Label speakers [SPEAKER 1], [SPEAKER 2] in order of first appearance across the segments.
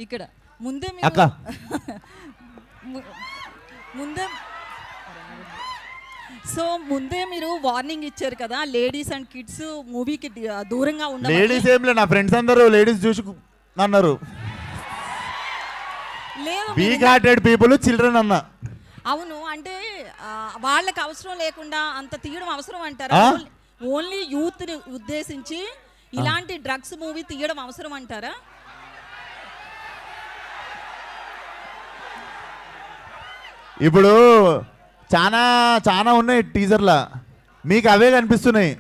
[SPEAKER 1] ఇక్కడ ముందే
[SPEAKER 2] అక్క
[SPEAKER 1] ముందే సో ముందే మీరు వార్నింగ్ ఇచ్చారు కదా లేడీస్ అండ్ కిడ్స్ మూవీకి దూరంగా ఉండాలి.
[SPEAKER 2] లేడీస్ ఏం లేదు, నా ఫ్రెండ్స్ అందరూ లేడీస్ చూసి అన్నారు.
[SPEAKER 1] లేదు
[SPEAKER 2] వీక్ హార్టెడ్ పీపుల్ చిల్డ్రన్ అన్న.
[SPEAKER 1] అవును, అంటే వాళ్ళకి అవసరం లేకుండా అంత తీయడం అవసరం అంటారా? ఓన్లీ యూత్ ని ఉద్దేశించి ఇలాంటి డ్రగ్స్ మూవీ తీయడం అవసరం అంటారా?
[SPEAKER 2] ఇప్పుడు చాలా చాలా ఉన్నాయి టీజర్లా, మీకు అవే కనిపిస్తున్నాయి.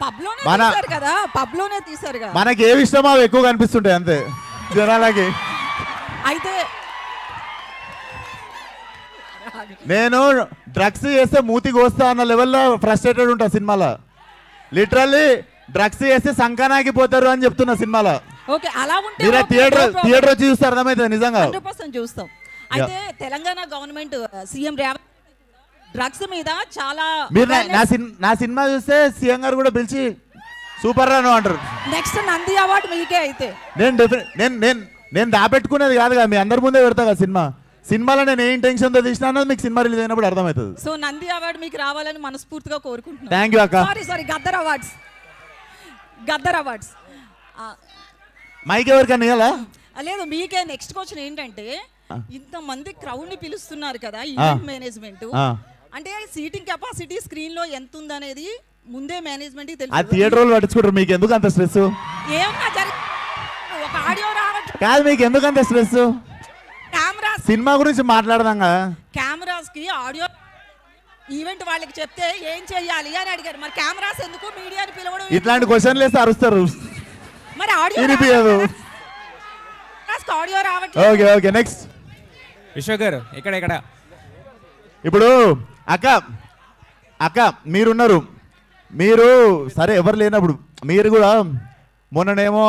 [SPEAKER 1] పబ్లోనే తీశారు కదా,
[SPEAKER 2] మనకి ఏవి ఇష్టమో అవి ఎక్కువ కనిపిస్తుంటాయి అంతే జనాలకి.
[SPEAKER 1] అయితే
[SPEAKER 2] నేను డ్రగ్స్ చేస్తే మూతికి వస్తా అన్న లెవెల్లో ఫ్రస్ట్రేటెడ్ ఉంటా సినిమాలో. లిటరల్లీ డ్రగ్స్ చేస్తే సంకనాకి పోతారు అని చెప్తున్నా సినిమాలో.
[SPEAKER 1] ఓకే, అలా ఉంటే
[SPEAKER 2] మీరు థియేటర్ వచ్చి చూస్తే అర్థమవుతుంది నిజంగా.
[SPEAKER 1] 100% చూస్తాం. అయితే Telangana government CM Revanth drugs మీద చాలా
[SPEAKER 2] మీరు నా సినిమా చూస్తే సీఎం గారు కూడా పిలిచి సూపర్ రాను అంటారు.
[SPEAKER 1] నెక్స్ట్ నంది అవార్డు మీకే. అయితే
[SPEAKER 2] నేను దాపెట్టుకునేది కాదుగా, మీ అందరి ముందే పెడతా కదా సినిమాలో నేను ఏ ఇంటెన్షన్తో తీసినా అన్నది మీకు సినిమా రిలీజ్ అయినప్పుడు అర్థమవుతుంది.
[SPEAKER 1] సో నంది అవార్డు మీకు రావాలని మనస్ఫూర్తిగా కోరుకుంటున్నాను.
[SPEAKER 2] థ్యాంక్ యూ అక్క.
[SPEAKER 1] సారీ గద్దర్ అవార్డ్స్
[SPEAKER 2] మైక్ ఎవరికన్నా ఇవ్వాలా?
[SPEAKER 1] లేదు, మీకే. నెక్స్ట్ క్వశ్చన్ ఏంటంటే, ఇంతమంది క్రౌడ్ ని పిలుస్తున్నారు కదా ఈవెంట్ మేనేజ్మెంట్, అంటే సీటింగ్ కెపాసిటీ స్క్రీన్ లో ఎంత ఉందనేది ముందే మేనేజ్మెంట్ కి తెలుసు.
[SPEAKER 2] ఆ థియేటర్ వాళ్ళు పట్టించుకుంటారు, మీకు ఎందుకు అంత స్ట్రెస్?
[SPEAKER 1] ఒక ఆడియో రావట్లేదు
[SPEAKER 2] కాదు, మీకు ఎందుకు అంత స్ట్రెస్?
[SPEAKER 1] కెమెరాస్
[SPEAKER 2] సినిమా గురించి మాట్లాడదాం కదా.
[SPEAKER 1] కెమెరాస్ కి ఆడియో ఈవెంట్ వాళ్ళకి చెప్తే ఏం చెయ్యాలి అని అడిగారు. మరి కెమెరాస్ ఎందుకు, మీడియాని పిలవడం?
[SPEAKER 2] ఇట్లాంటి క్వశ్చన్లు వేస్తే అరుస్తారు.
[SPEAKER 1] మరి ఆడియో రావట్లేదు.
[SPEAKER 2] ఓకే ఓకే, నెక్స్ట్
[SPEAKER 3] విశ్వ గారు ఇక్కడ
[SPEAKER 2] ఇప్పుడు అక్క మీరున్నారు, మీరు సరే ఎవరు లేనప్పుడు మీరు కూడా మొన్ననేమో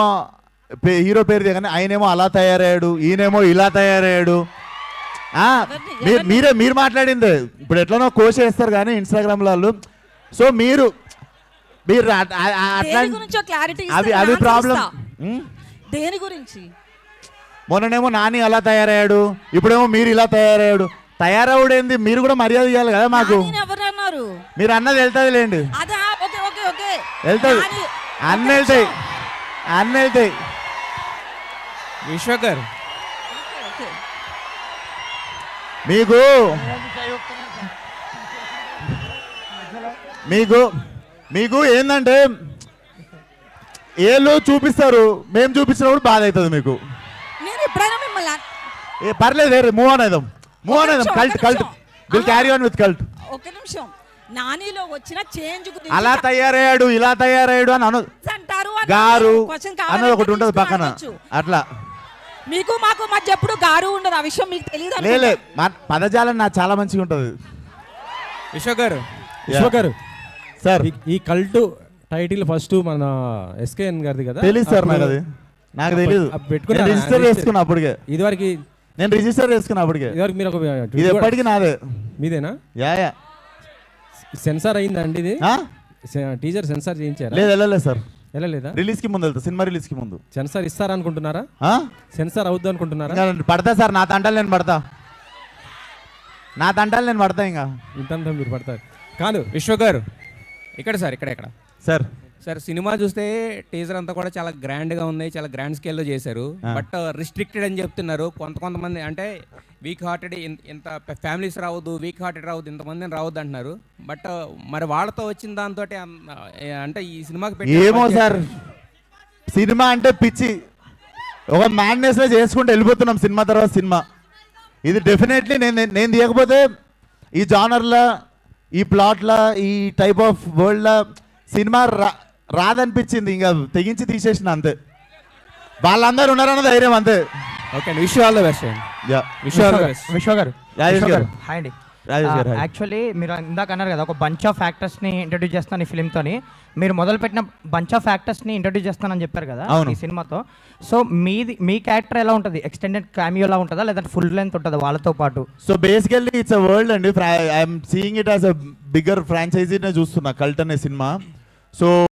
[SPEAKER 2] హీరో పేరు దిగానే ఆయనేమో అలా తయారయ్యాడు, ఈయనేమో ఇలా తయారయ్యాడు. మీరు మాట్లాడింది ఇప్పుడు ఎట్లనో కోష్ చేస్తారు కానీ ఇన్స్టాగ్రామ్ వాళ్ళు. సో మీరు అవి ప్రాబ్లం.
[SPEAKER 1] దేని గురించి?
[SPEAKER 2] మొన్ననేమో నాని అలా తయారయ్యాడు, ఇప్పుడేమో మీరు ఇలా తయారయ్యాడు. తయారవుడేంది, మీరు కూడా మర్యాద ఇవ్వాలి కదా మాకు. మీరు అన్నది వెళ్తుంది లేండి, వెళ్తుంది, అన్నీ వెళ్తాయి.
[SPEAKER 3] విశ్వ గారు
[SPEAKER 2] మీకు ఏంటంటే ఏళ్ళు చూపిస్తారు, మేము చూపించినప్పుడు బాధ అవుతుంది మీకు. పర్లేదు, మూవ్ ఆన్ అయిదాం. Cult will carry on with cult.
[SPEAKER 1] ఒక నిమిషం, నానిలో వచ్చిన చేంజ్ గురించి
[SPEAKER 2] అలా తయారయ్యాడు, ఇలా తయారయ్యాడు అని
[SPEAKER 1] అంటారు
[SPEAKER 2] గారు అన్నది ఒకటి ఉంటుంది పక్కన. అట్లా
[SPEAKER 1] మీకు మాకు మధ్య ఎప్పుడు గారు ఉండదు, ఆ విషయం మీకు తెలియదు.
[SPEAKER 2] లేలే, పదజాలం నాకు చాలా మంచిగా ఉంటుంది.
[SPEAKER 3] విశ్వ గారు
[SPEAKER 2] సార్,
[SPEAKER 4] ఈ కల్ట్ టైటిల్ ఫస్ట్ మన ఎస్కేఎన్ గారిది కదా?
[SPEAKER 2] తెలుసు సార్, నాకు తెలియదు. రిజిస్టర్ చేసుకున్నా అప్పటికే,
[SPEAKER 4] ఇదివరకు
[SPEAKER 2] నేను రిజిస్టర్ చేసుకున్నా అప్పటికే.
[SPEAKER 4] మీరు ఒక
[SPEAKER 2] ఇది ఎప్పటికీ నాదే.
[SPEAKER 4] మీదేనా?
[SPEAKER 2] యా
[SPEAKER 4] సెన్సార్ అయిందా అండి ఇది? టీజర్ సెన్సార్ చేయించారా?
[SPEAKER 2] లేదు సార్,
[SPEAKER 4] వెళ్ళలేదా?
[SPEAKER 2] రిలీజ్ కి ముందు వెళ్తా, సినిమా రిలీజ్ కి ముందు.
[SPEAKER 4] సెన్సార్ ఇస్తారా అనుకుంటున్నారా? సెన్సార్ అవుద్దు అనుకుంటున్నారా?
[SPEAKER 2] పడతా సార్, నా తంటాలు నేను పడతా ఇంకా
[SPEAKER 4] ఇంతంతా మీరు పడతారు
[SPEAKER 3] కాదు. విశ్వ గారు ఇక్కడ
[SPEAKER 2] సార్
[SPEAKER 3] సినిమా చూస్తే టీజర్ అంతా కూడా చాలా గ్రాండ్గా ఉంది, చాలా గ్రాండ్ స్కేల్లో చేశారు. బట్ రిస్ట్రిక్టెడ్ అని చెప్తున్నారు కొంతమంది. అంటే వీక్ హార్టెడ్ ఇంత ఫ్యామిలీస్ రావద్దు, వీక్ హార్టెడ్ రావద్దు, ఇంతమందిని రావద్దు అంటున్నారు. బట్ మరి వాళ్ళతో వచ్చిన దాంతో అంటే ఈ సినిమాకి
[SPEAKER 2] ఏమో సార్, సినిమా అంటే పిచ్చి, ఒక మ్యాడ్నెస్ లో చేసుకుంటూ వెళ్ళిపోతున్నాం సినిమా తర్వాత సినిమా. ఇది డెఫినెట్లీ నేను తీయకపోతే ఈ జానర్లా, ఈ ప్లాట్లా, ఈ టైప్ ఆఫ్ వరల్డ్లా సినిమా రాదనిపించింది, ఇంకా తెగించి తీసేసిన అంతే. వాళ్ళందరూ ఉన్నారన్న ధైర్యం అంతే.
[SPEAKER 3] Okay, wish all the best.
[SPEAKER 5] విశ్వ గారు హాయ్ అండి.
[SPEAKER 2] యాక్చువల్లీ
[SPEAKER 5] మీరు ఇందాక అన్నారు కదా, ఒక బంచ్ ఆఫ్ యాక్టర్స్ని ఇంట్రడ్యూస్ చేస్తాను ఈ ఫిల్మ్తోని. మీరు మొదలుపెట్టిన బంచ్ ఆఫ్ యాక్టర్స్ని ఇంట్రడ్యూస్ చేస్తానని చెప్పారు కదా ఈ సినిమాతో. సో మీ క్యారెక్టర్ ఎలా ఉంటుంది? ఎక్స్టెండెడ్ క్యామియోలా ఉంటుందా లేదంటే ఫుల్ లెంత్ ఉంటుందా వాళ్ళతో పాటు?
[SPEAKER 2] So basically it's a world అండి. I'm seeing it as a bigger ఫ్రాంచైజీనే చూస్తున్నా కల్ట్ అనే సినిమా. సో